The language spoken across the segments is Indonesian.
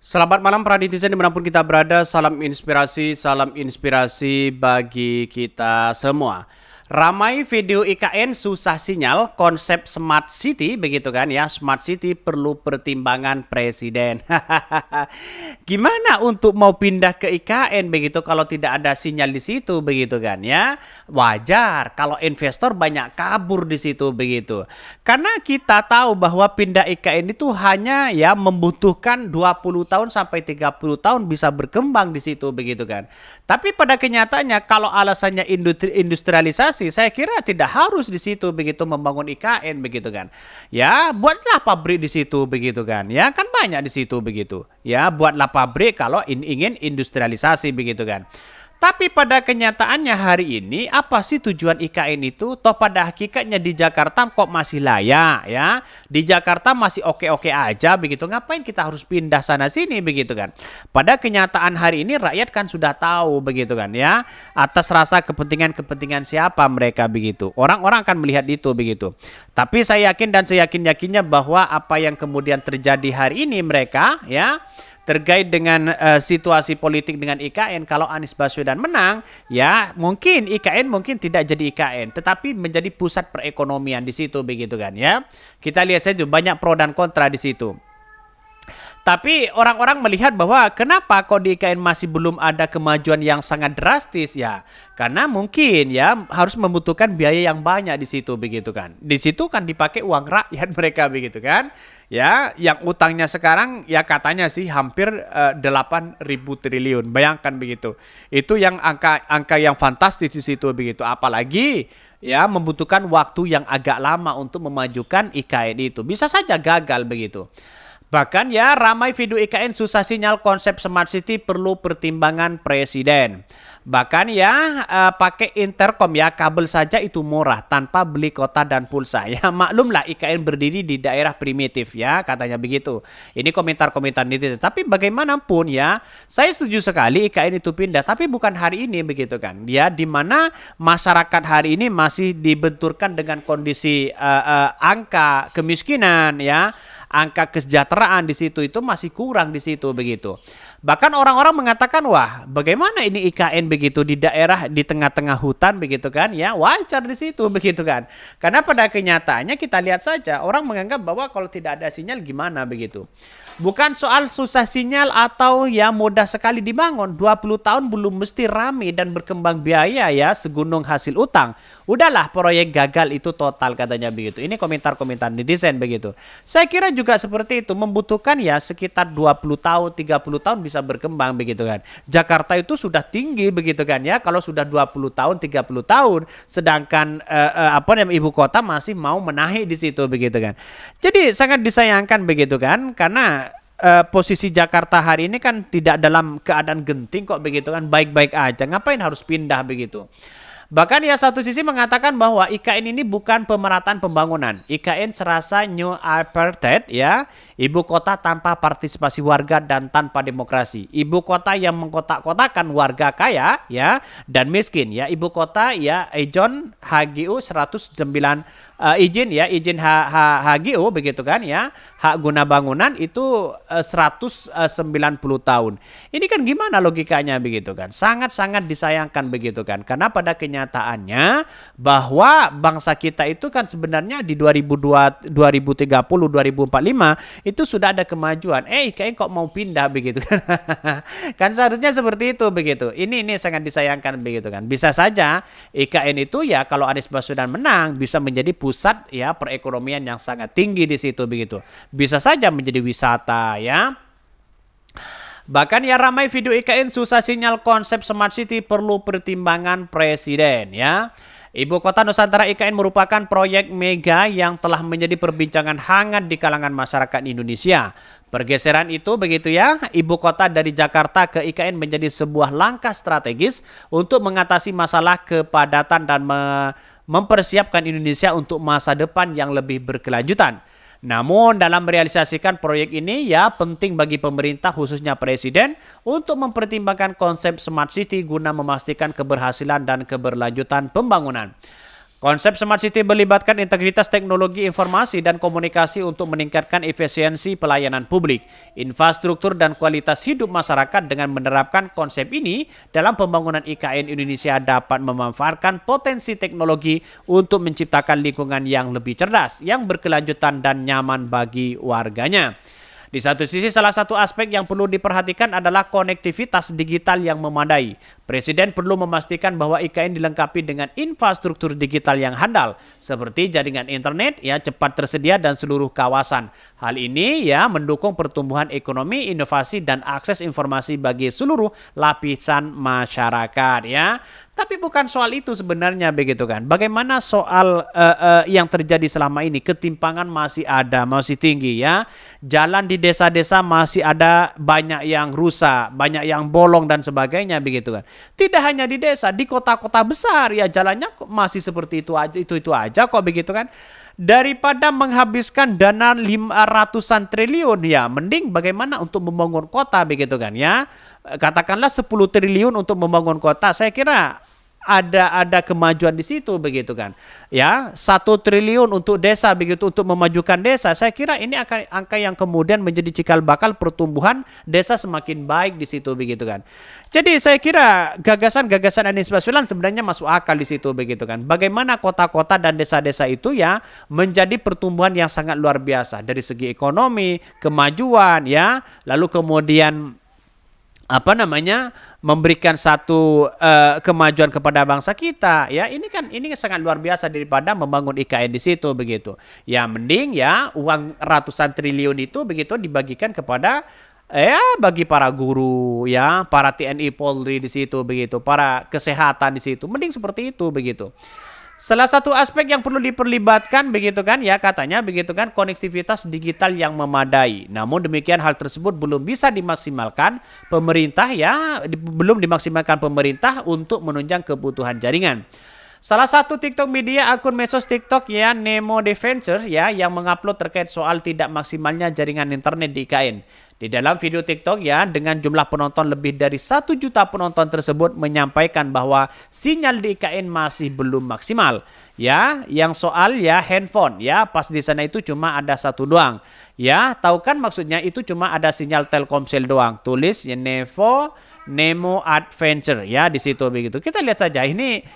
Selamat malam para netizen dimanapun kita berada, salam inspirasi bagi kita semua. Ramai video IKN susah sinyal, konsep smart city begitu kan ya, smart city perlu pertimbangan presiden. Gimana untuk mau pindah ke IKN begitu kalau tidak ada sinyal di situ begitu kan ya? Wajar kalau investor banyak kabur di situ begitu. Karena kita tahu bahwa pindah IKN itu hanya ya membutuhkan 20 tahun sampai 30 tahun bisa berkembang di situ begitu kan. Tapi pada kenyataannya kalau alasannya industrialisasi, saya kira tidak harus di situ begitu membangun IKN begitu kan. Ya, buatlah pabrik di situ begitu kan. Ya, kan banyak di situ begitu. Ya, buatlah pabrik kalau ingin industrialisasi begitu kan. Tapi pada kenyataannya hari ini apa sih tujuan IKN itu? Toh pada hakikatnya di Jakarta kok masih layak ya. Di Jakarta masih oke-oke aja begitu. Ngapain kita harus pindah sana sini begitu kan? Pada kenyataan hari ini rakyat kan sudah tahu begitu kan ya. Atas rasa kepentingan-kepentingan siapa mereka begitu. Orang-orang akan melihat itu begitu. Tapi saya yakin dan saya yakin-yakinnya bahwa apa yang kemudian terjadi hari ini mereka ya terkait dengan situasi politik dengan IKN, kalau Anies Baswedan menang, ya mungkin IKN mungkin tidak jadi IKN, tetapi menjadi pusat perekonomian di situ begitu kan ya. Kita lihat saja banyak pro dan kontra di situ. Tapi orang-orang melihat bahwa kenapa kok di IKN masih belum ada kemajuan yang sangat drastis ya? Karena mungkin ya harus membutuhkan biaya yang banyak di situ begitu kan. Di situ kan dipakai uang rakyat mereka begitu kan. Ya, yang utangnya sekarang ya katanya sih hampir 8.000 triliun. Bayangkan begitu. Itu yang angka yang fantastis di situ begitu. Apalagi ya membutuhkan waktu yang agak lama untuk memajukan IKN itu. Bisa saja gagal begitu. Bahkan ya ramai video IKN susah sinyal, konsep smart city perlu pertimbangan presiden. Bahkan ya pakai intercom ya, kabel saja itu murah tanpa beli kota dan pulsa. Ya maklumlah IKN berdiri di daerah primitif ya, katanya begitu. Ini komentar-komentar netizen. Tapi bagaimanapun ya, saya setuju sekali IKN itu pindah, tapi bukan hari ini begitu kan. Ya di mana masyarakat hari ini masih dibenturkan dengan kondisi angka kemiskinan ya. Angka kesejahteraan di situ itu masih kurang di situ begitu. Bahkan orang-orang mengatakan wah bagaimana ini IKN begitu di daerah di tengah-tengah hutan begitu kan ya, wajar di situ begitu kan. Karena pada kenyataannya kita lihat saja orang menganggap bahwa kalau tidak ada sinyal gimana begitu. Bukan soal susah sinyal atau ya mudah sekali dibangun. 20 tahun belum mesti rame dan berkembang biaya ya segunung hasil utang. Udahlah proyek gagal itu total katanya begitu. Ini komentar-komentar netizen begitu. Saya kira juga seperti itu, membutuhkan ya sekitar 20 tahun, 30 tahun bisa berkembang begitu kan. Jakarta itu sudah tinggi begitu kan ya. Kalau sudah 20 tahun, 30 tahun, sedangkan ibu kota masih mau menaik di situ begitu kan. Jadi sangat disayangkan begitu kan, karena posisi Jakarta hari ini kan tidak dalam keadaan genting kok begitu kan, baik-baik aja. Ngapain harus pindah begitu? Bahkan ya satu sisi mengatakan bahwa IKN ini bukan pemerataan pembangunan. IKN serasa new apartheid ya, ibu kota tanpa partisipasi warga dan tanpa demokrasi. Ibu kota yang mengkotak-kotakan warga kaya ya dan miskin ya. Ibu kota ya Ejon HGU 109 izin HGU begitu kan ya, hak guna bangunan itu 190 tahun. Ini kan gimana logikanya begitu kan? Sangat-sangat disayangkan begitu kan. Karena pada kenyataannya bahwa bangsa kita itu kan sebenarnya di 2030 2045 itu sudah ada kemajuan. IKN kok mau pindah begitu kan? Kan seharusnya seperti itu begitu. Ini sangat disayangkan begitu kan. Bisa saja IKN itu ya kalau Anies Baswedan menang bisa menjadi pusat ya perekonomian yang sangat tinggi di situ begitu. Bisa saja menjadi wisata ya. Bahkan ya ramai video IKN susah sinyal, konsep smart city perlu pertimbangan presiden ya. Ibu kota Nusantara IKN merupakan proyek mega yang telah menjadi perbincangan hangat di kalangan masyarakat Indonesia. Pergeseran itu begitu ya, ibu kota dari Jakarta ke IKN menjadi sebuah langkah strategis untuk mengatasi masalah kepadatan dan mempersiapkan Indonesia untuk masa depan yang lebih berkelanjutan. Namun dalam merealisasikan proyek ini ya penting bagi pemerintah khususnya presiden untuk mempertimbangkan konsep smart city guna memastikan keberhasilan dan keberlanjutan pembangunan. Konsep Smart City melibatkan integritas teknologi informasi dan komunikasi untuk meningkatkan efisiensi pelayanan publik, infrastruktur, dan kualitas hidup masyarakat. Dengan menerapkan konsep ini dalam pembangunan IKN, Indonesia dapat memanfaatkan potensi teknologi untuk menciptakan lingkungan yang lebih cerdas, yang berkelanjutan dan nyaman bagi warganya. Di satu sisi, salah satu aspek yang perlu diperhatikan adalah konektivitas digital yang memadai. Presiden perlu memastikan bahwa IKN dilengkapi dengan infrastruktur digital yang handal, seperti jaringan internet ya cepat tersedia dan seluruh kawasan. Hal ini ya mendukung pertumbuhan ekonomi, inovasi, dan akses informasi bagi seluruh lapisan masyarakat ya. Tapi bukan soal itu sebenarnya begitu kan. Bagaimana soal yang terjadi selama ini? Ketimpangan masih ada, masih tinggi ya. Jalan di desa-desa masih ada banyak yang rusak, banyak yang bolong dan sebagainya begitu kan. Tidak hanya di desa, di kota-kota besar ya jalannya masih seperti itu aja kok begitu kan. Daripada menghabiskan dana 500-an triliun ya, mending bagaimana untuk membangun kota begitu kan ya. Katakanlah 10 triliun untuk membangun kota, saya kira ada kemajuan di situ begitu kan ya. 1 triliun untuk desa begitu, untuk memajukan desa, saya kira ini akan angka yang kemudian menjadi cikal bakal pertumbuhan desa semakin baik di situ begitu kan. Jadi saya kira gagasan-gagasan Anies Baswedan sebenarnya masuk akal di situ begitu kan. Bagaimana kota-kota dan desa-desa itu ya menjadi pertumbuhan yang sangat luar biasa dari segi ekonomi, kemajuan ya, lalu kemudian memberikan satu kemajuan kepada bangsa kita ya. Ini sangat luar biasa daripada membangun IKN di situ begitu ya. Mending ya uang ratusan triliun itu begitu dibagikan kepada bagi para guru ya, para TNI Polri di situ begitu, para kesehatan di situ, mending seperti itu begitu. Salah satu aspek yang perlu diperlibatkan begitu kan ya, katanya begitu kan, konektivitas digital yang memadai. Namun demikian hal tersebut belum bisa dimaksimalkan pemerintah ya, belum dimaksimalkan pemerintah untuk menunjang kebutuhan jaringan. Salah satu TikTok media akun medsos TikTok ya, Nemo Defensor ya, yang mengupload terkait soal tidak maksimalnya jaringan internet di IKN. Di dalam video TikTok ya, dengan jumlah penonton lebih dari 1 juta penonton tersebut menyampaikan bahwa sinyal di IKN masih belum maksimal. Ya, yang soal ya handphone ya, pas di sana itu cuma ada 1 doang. Ya, tahu kan maksudnya itu cuma ada sinyal Telkomsel doang. Tulis ya Nemo Adventure ya di situ begitu. Kita lihat saja ini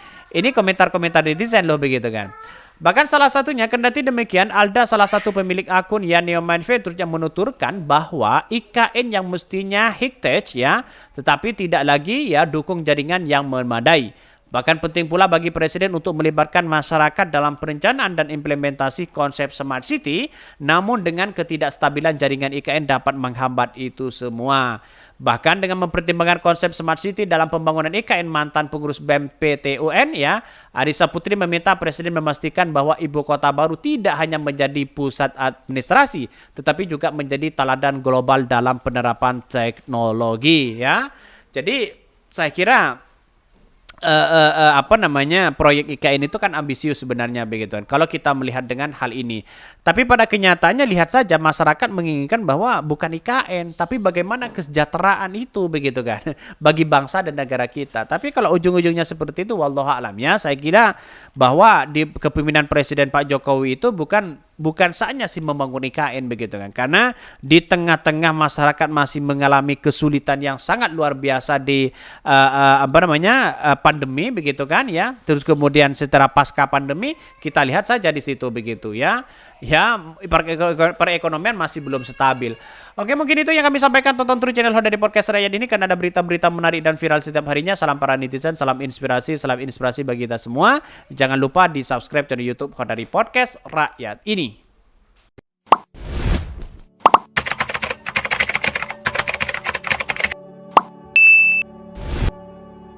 komentar-komentar netizen loh begitu kan. Bahkan salah satunya, kendati demikian, Alda salah satu pemilik akun ya Neomanfetur yang menuturkan bahwa IKN yang mestinya heritage ya, tetapi tidak lagi ya dukung jaringan yang memadai. Bahkan penting pula bagi Presiden untuk melibatkan masyarakat dalam perencanaan dan implementasi konsep Smart City, namun dengan ketidakstabilan jaringan IKN dapat menghambat itu semua. Bahkan dengan mempertimbangkan konsep Smart City dalam pembangunan IKN, mantan pengurus BEM PTUN ya, Arissa Putri meminta Presiden memastikan bahwa ibu kota baru tidak hanya menjadi pusat administrasi, tetapi juga menjadi teladan global dalam penerapan teknologi ya. Jadi saya kira proyek IKN itu kan ambisius sebenarnya begitu kan, kalau kita melihat dengan hal ini. Tapi pada kenyataannya lihat saja masyarakat menginginkan bahwa bukan IKN, tapi bagaimana kesejahteraan itu begitu kan bagi bangsa dan negara kita. Tapi kalau ujung-ujungnya seperti itu, wallahu a'lam ya, saya kira bahwa di kepemimpinan Presiden Pak Jokowi itu bukan saatnya sih membangun IKN begitu kan, karena di tengah-tengah masyarakat masih mengalami kesulitan yang sangat luar biasa di pandemi begitu kan ya. Terus kemudian setelah pasca pandemi kita lihat saja di situ begitu ya perekonomian masih belum stabil. Oke, mungkin itu yang kami sampaikan. Tonton terus channel Ho dari Podcast Rakyat ini karena ada berita-berita menarik dan viral setiap harinya. Salam para netizen, salam inspirasi bagi kita semua. Jangan lupa di subscribe channel YouTube Ho dari Podcast Rakyat ini.